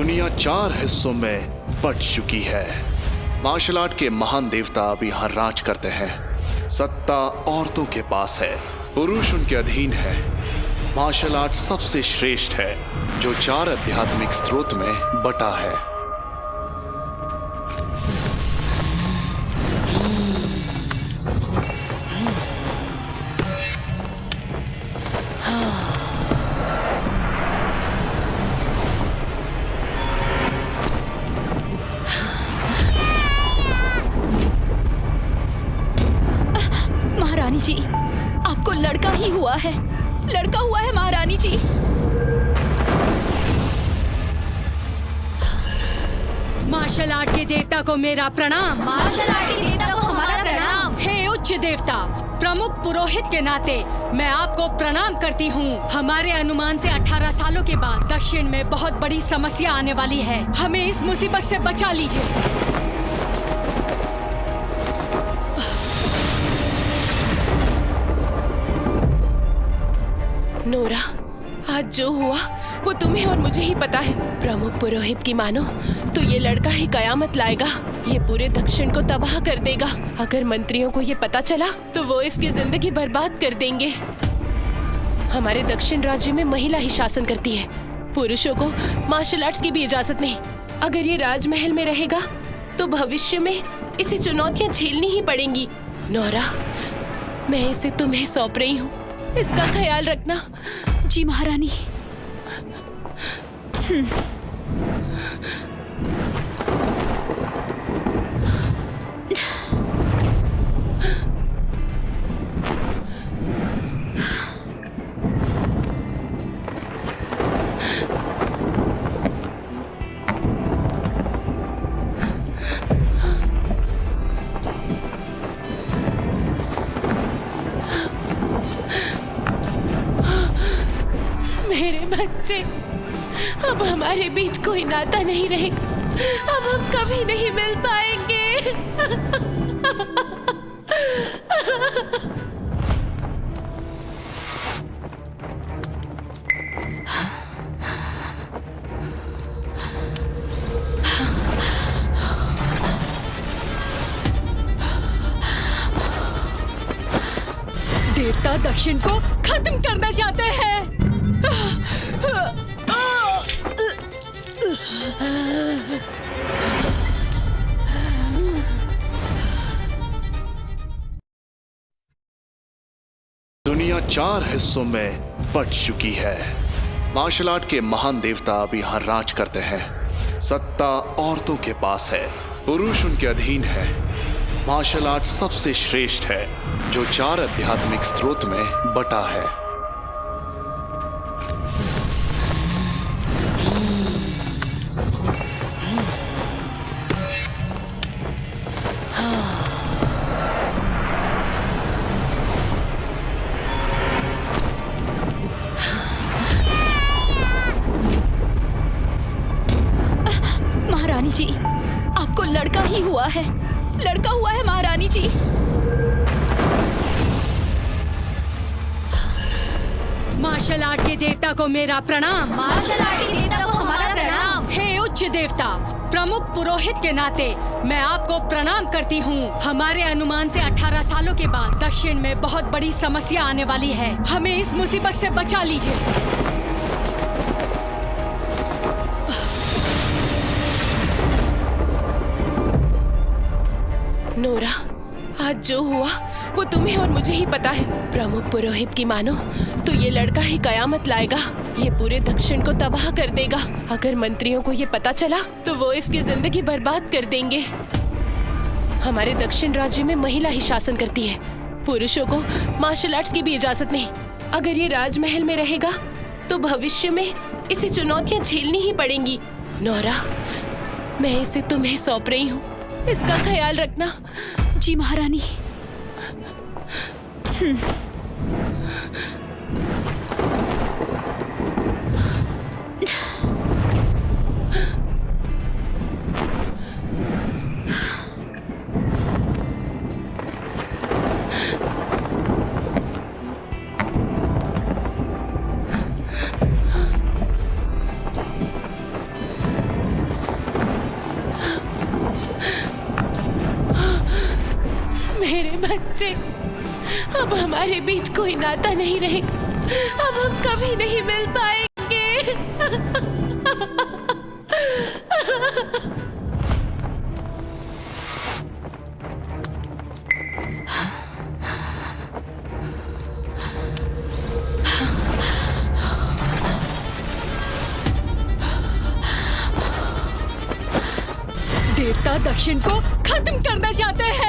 दुनिया 4 हिस्सों में बट चुकी है। मार्शल आर्ट के महान देवता अब यहाँ राज करते हैं। सत्ता औरतों के पास है, पुरुष उनके अधीन है। मार्शल आर्ट सबसे श्रेष्ठ है जो 4 आध्यात्मिक स्रोत में बटा है। महारानी जी, आपको लड़का ही हुआ है, लड़का हुआ है महारानी जी। मार्शल आर्ट के देवता को मेरा प्रणाम। मार्शल आर्ट के देवता को हमारा प्रणाम। हे उच्च देवता, प्रमुख पुरोहित के नाते मैं आपको प्रणाम करती हूँ। हमारे अनुमान से 18 सालों के बाद दक्षिण में बहुत बड़ी समस्या आने वाली है। हमें इस मुसीबत से बचा लीजिए। नोरा, आज जो हुआ वो तुम्हें और मुझे ही पता है। प्रमुख पुरोहित की मानो तो ये लड़का ही कयामत लाएगा। ये पूरे दक्षिण को तबाह कर देगा। अगर मंत्रियों को ये पता चला तो वो इसकी जिंदगी बर्बाद कर देंगे। हमारे दक्षिण राज्य में महिला ही शासन करती है, पुरुषों को मार्शल आर्ट्स की भी इजाजत नहीं। अगर ये राजमहल में रहेगा तो भविष्य में इसे चुनौतियां झेलनी ही पड़ेंगी। नोरा, मैं इसे तुम्हें सौंप रही हूँ, इसका ख्याल रखना। जी महारानी। मेरे बच्चे, अब हमारे बीच कोई नाता नहीं रहेगा। अब हम कभी नहीं मिल पाएंगे। देवता दक्षिण को खत्म करना चाहते हैं। दुनिया 4 हिस्सों में बट चुकी है। मार्शल आर्ट के महान देवता अब यहाँ राज करते हैं। सत्ता औरतों के पास है, पुरुष उनके अधीन है। मार्शल आर्ट सबसे श्रेष्ठ है जो 4 आध्यात्मिक स्रोत में बटा है। महारानी जी, आपको लड़का ही हुआ है, लड़का हुआ है महारानी जी। मार्शल आर्ट के देवता को मेरा प्रणाम। मार्शल आर्ट के देवता को हमारा प्रणाम। हे उच्च देवता, प्रमुख पुरोहित के नाते मैं आपको प्रणाम करती हूँ। हमारे अनुमान से 18 सालों के बाद दक्षिण में बहुत बड़ी समस्या आने वाली है। हमें इस मुसीबत से बचा लीजिए। नोरा, आज जो हुआ वो तुम्हें और मुझे ही पता है। प्रमुख पुरोहित की मानो तो ये लड़का ही कयामत लाएगा। ये पूरे दक्षिण को तबाह कर देगा। अगर मंत्रियों को ये पता चला तो वो इसकी जिंदगी बर्बाद कर देंगे। हमारे दक्षिण राज्य में महिला ही शासन करती है, पुरुषों को मार्शल आर्ट्स की भी इजाजत नहीं। अगर ये राजमहल में रहेगा तो भविष्य में इसे चुनौतियां झेलनी ही पड़ेंगी। नोरा, मैं इसे तुम्हें सौंप रही हूँ, इसका ख्याल रखना। जी महारानी। दीजिए। अब हमारे बीच कोई नाता नहीं रहेगा। अब हम कभी नहीं मिल पाएंगे। देवता दक्षिण को खत्म करना चाहते हैं।